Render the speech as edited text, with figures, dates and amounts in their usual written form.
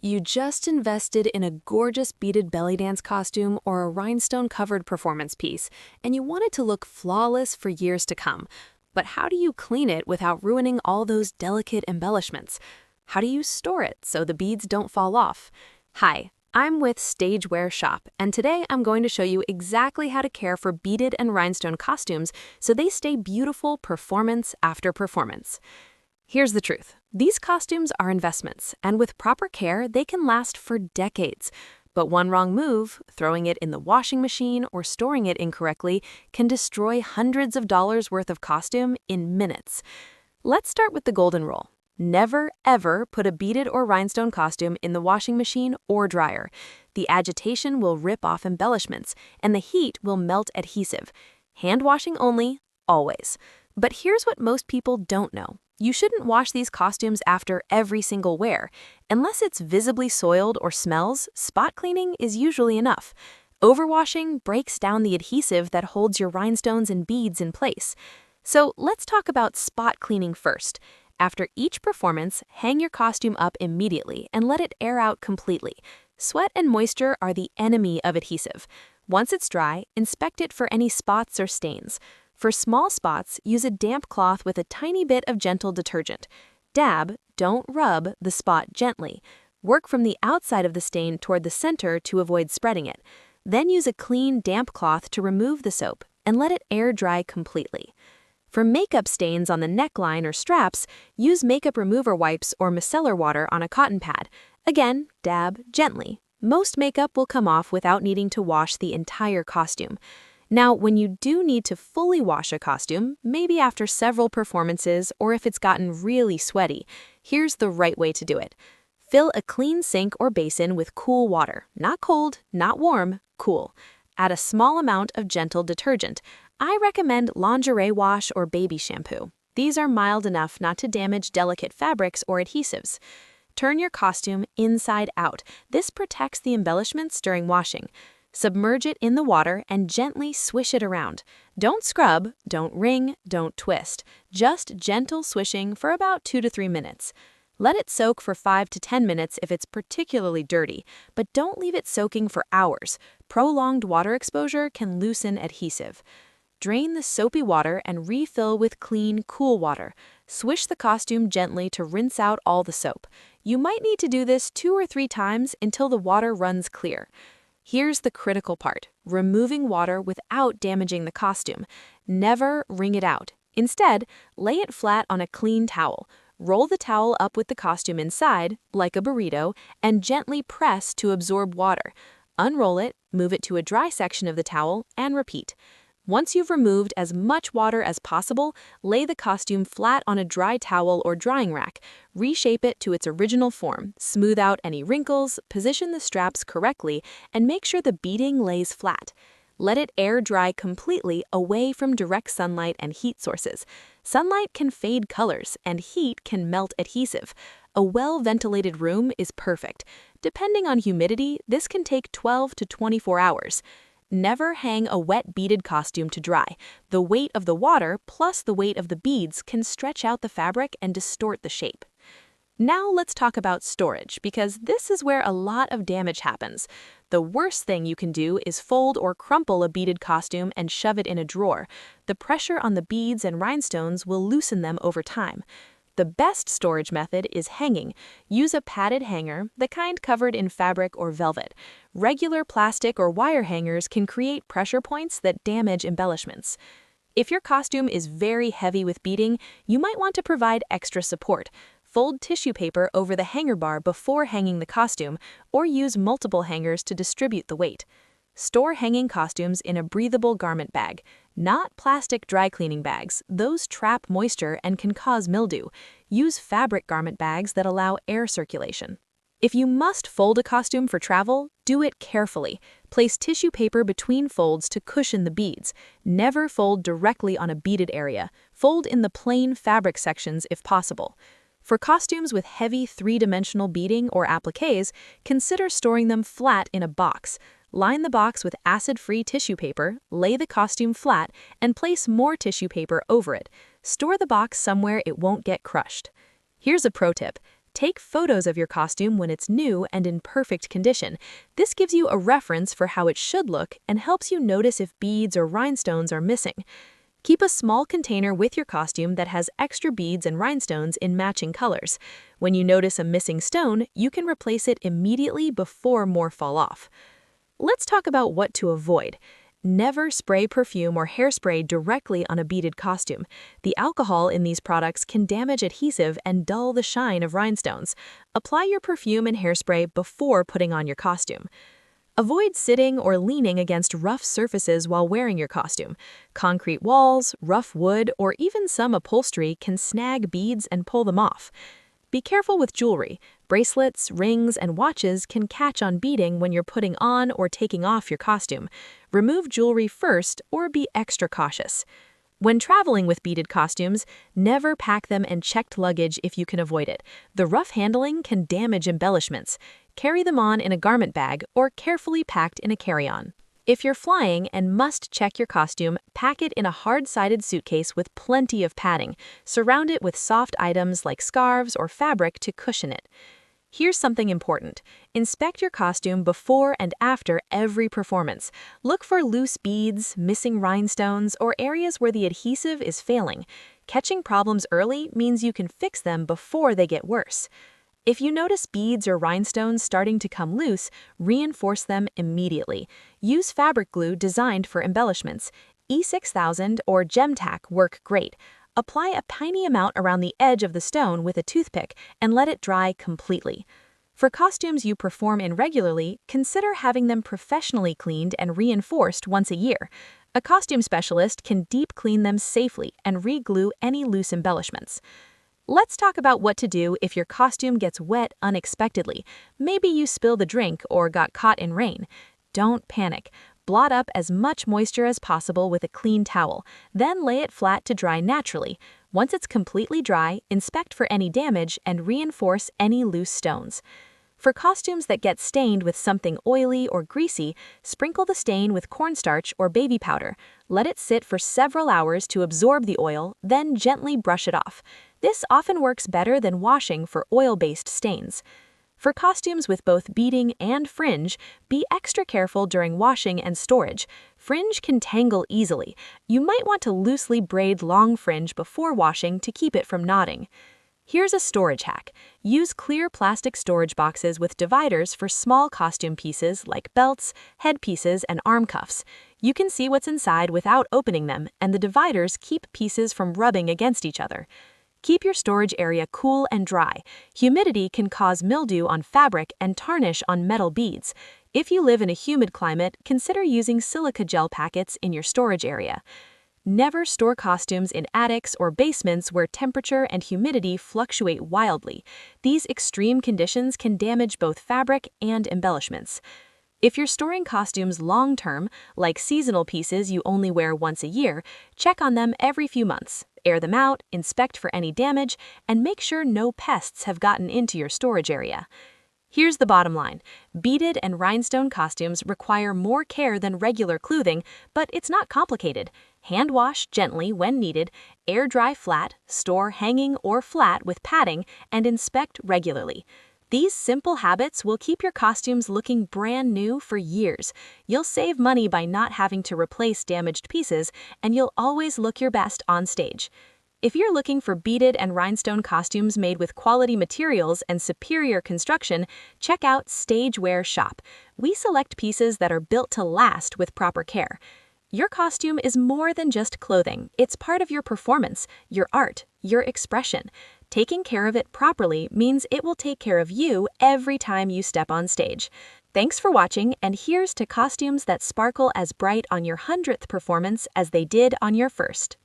You just invested in a gorgeous beaded belly dance costume or a rhinestone-covered performance piece, and you want it to look flawless for years to come. But how do you clean it without ruining all those delicate embellishments? How do you store it so the beads don't fall off? Hi, I'm with Stagewear Shop, and today I'm going to show you exactly how to care for beaded and rhinestone costumes so they stay beautiful performance after performance. Here's the truth. These costumes are investments, and with proper care, they can last for decades. But one wrong move, throwing it in the washing machine or storing it incorrectly, can destroy hundreds of dollars worth of costume in minutes. Let's start with the golden rule. Never, ever put a beaded or rhinestone costume in the washing machine or dryer. The agitation will rip off embellishments, and the heat will melt adhesive. Hand washing only, always. But here's what most people don't know. You shouldn't wash these costumes after every single wear. Unless it's visibly soiled or smells, spot cleaning is usually enough. Overwashing breaks down the adhesive that holds your rhinestones and beads in place. So let's talk about spot cleaning first. After each performance, hang your costume up immediately and let it air out completely. Sweat and moisture are the enemy of adhesive. Once it's dry, inspect it for any spots or stains. For small spots, use a damp cloth with a tiny bit of gentle detergent. Dab, don't rub, the spot gently. Work from the outside of the stain toward the center to avoid spreading it. Then use a clean, damp cloth to remove the soap and let it air dry completely. For makeup stains on the neckline or straps, use makeup remover wipes or micellar water on a cotton pad. Again, dab gently. Most makeup will come off without needing to wash the entire costume. Now, when you do need to fully wash a costume, maybe after several performances or if it's gotten really sweaty, here's the right way to do it. Fill a clean sink or basin with cool water, not cold, not warm, cool. Add a small amount of gentle detergent. I recommend lingerie wash or baby shampoo. These are mild enough not to damage delicate fabrics or adhesives. Turn your costume inside out. This protects the embellishments during washing. Submerge it in the water and gently swish it around. Don't scrub, don't wring, don't twist. Just gentle swishing for about 2 to 3 minutes. Let it soak for 5 to 10 minutes if it's particularly dirty, but don't leave it soaking for hours. Prolonged water exposure can loosen adhesive. Drain the soapy water and refill with clean, cool water. Swish the costume gently to rinse out all the soap. You might need to do this 2 or 3 times until the water runs clear. Here's the critical part, removing water without damaging the costume. Never wring it out. Instead, lay it flat on a clean towel. Roll the towel up with the costume inside, like a burrito, and gently press to absorb water. Unroll it, move it to a dry section of the towel, and repeat. Once you've removed as much water as possible, lay the costume flat on a dry towel or drying rack. Reshape it to its original form, smooth out any wrinkles, position the straps correctly, and make sure the beading lays flat. Let it air dry completely away from direct sunlight and heat sources. Sunlight can fade colors, and heat can melt adhesive. A well-ventilated room is perfect. Depending on humidity, this can take 12 to 24 hours. Never hang a wet beaded costume to dry. The weight of the water plus the weight of the beads can stretch out the fabric and distort the shape. Now let's talk about storage, because this is where a lot of damage happens. The worst thing you can do is fold or crumple a beaded costume and shove it in a drawer. The pressure on the beads and rhinestones will loosen them over time. The best storage method is hanging. Use a padded hanger, the kind covered in fabric or velvet. Regular plastic or wire hangers can create pressure points that damage embellishments. If your costume is very heavy with beading, you might want to provide extra support. Fold tissue paper over the hanger bar before hanging the costume, or use multiple hangers to distribute the weight. Store hanging costumes in a breathable garment bag, not plastic dry cleaning bags. Those trap moisture and can cause mildew. Use fabric garment bags that allow air circulation. If you must fold a costume for travel, do it carefully. Place tissue paper between folds to cushion the beads. Never fold directly on a beaded area. Fold in the plain fabric sections if possible. For costumes with heavy 3-dimensional beading or appliques, consider storing them flat in a box. Line the box with acid-free tissue paper, lay the costume flat, and place more tissue paper over it. Store the box somewhere it won't get crushed. Here's a pro tip. Take photos of your costume when it's new and in perfect condition. This gives you a reference for how it should look and helps you notice if beads or rhinestones are missing. Keep a small container with your costume that has extra beads and rhinestones in matching colors. When you notice a missing stone, you can replace it immediately before more fall off. Let's talk about what to avoid. Never spray perfume or hairspray directly on a beaded costume. The alcohol in these products can damage adhesive and dull the shine of rhinestones. Apply your perfume and hairspray before putting on your costume. Avoid sitting or leaning against rough surfaces while wearing your costume. Concrete walls, rough wood, or even some upholstery can snag beads and pull them off. Be careful with jewelry. Bracelets, rings, and watches can catch on beading when you're putting on or taking off your costume. Remove jewelry first or be extra cautious. When traveling with beaded costumes, never pack them in checked luggage if you can avoid it. The rough handling can damage embellishments. Carry them on in a garment bag or carefully packed in a carry-on. If you're flying and must check your costume, pack it in a hard-sided suitcase with plenty of padding. Surround it with soft items like scarves or fabric to cushion it. Here's something important. Inspect your costume before and after every performance. Look for loose beads, missing rhinestones, or areas where the adhesive is failing. Catching problems early means you can fix them before they get worse. If you notice beads or rhinestones starting to come loose, reinforce them immediately. Use fabric glue designed for embellishments. E6000 or Gem-Tac work great. Apply a tiny amount around the edge of the stone with a toothpick and let it dry completely. For costumes you perform in regularly, consider having them professionally cleaned and reinforced once a year. A costume specialist can deep clean them safely and re-glue any loose embellishments. Let's talk about what to do if your costume gets wet unexpectedly. Maybe you spilled a drink or got caught in rain. Don't panic. Blot up as much moisture as possible with a clean towel, then lay it flat to dry naturally. Once it's completely dry, inspect for any damage and reinforce any loose stones. For costumes that get stained with something oily or greasy, sprinkle the stain with cornstarch or baby powder. Let it sit for several hours to absorb the oil, then gently brush it off. This often works better than washing for oil-based stains. For costumes with both beading and fringe, be extra careful during washing and storage. Fringe can tangle easily. You might want to loosely braid long fringe before washing to keep it from knotting. Here's a storage hack. Use clear plastic storage boxes with dividers for small costume pieces like belts, headpieces, and arm cuffs. You can see what's inside without opening them, and the dividers keep pieces from rubbing against each other. Keep your storage area cool and dry. Humidity can cause mildew on fabric and tarnish on metal beads. If you live in a humid climate, consider using silica gel packets in your storage area. Never store costumes in attics or basements where temperature and humidity fluctuate wildly. These extreme conditions can damage both fabric and embellishments. If you're storing costumes long-term, like seasonal pieces you only wear once a year, check on them every few months. Air them out, inspect for any damage, and make sure no pests have gotten into your storage area. Here's the bottom line. Beaded and rhinestone costumes require more care than regular clothing, but it's not complicated. Hand wash gently when needed, air dry flat, store hanging or flat with padding, and inspect regularly. These simple habits will keep your costumes looking brand new for years. You'll save money by not having to replace damaged pieces, and you'll always look your best on stage. If you're looking for beaded and rhinestone costumes made with quality materials and superior construction, check out Stagewear Shop. We select pieces that are built to last with proper care. Your costume is more than just clothing. It's part of your performance, your art, your expression. Taking care of it properly means it will take care of you every time you step on stage. Thanks for watching, and here's to costumes that sparkle as bright on your 100th performance as they did on your first.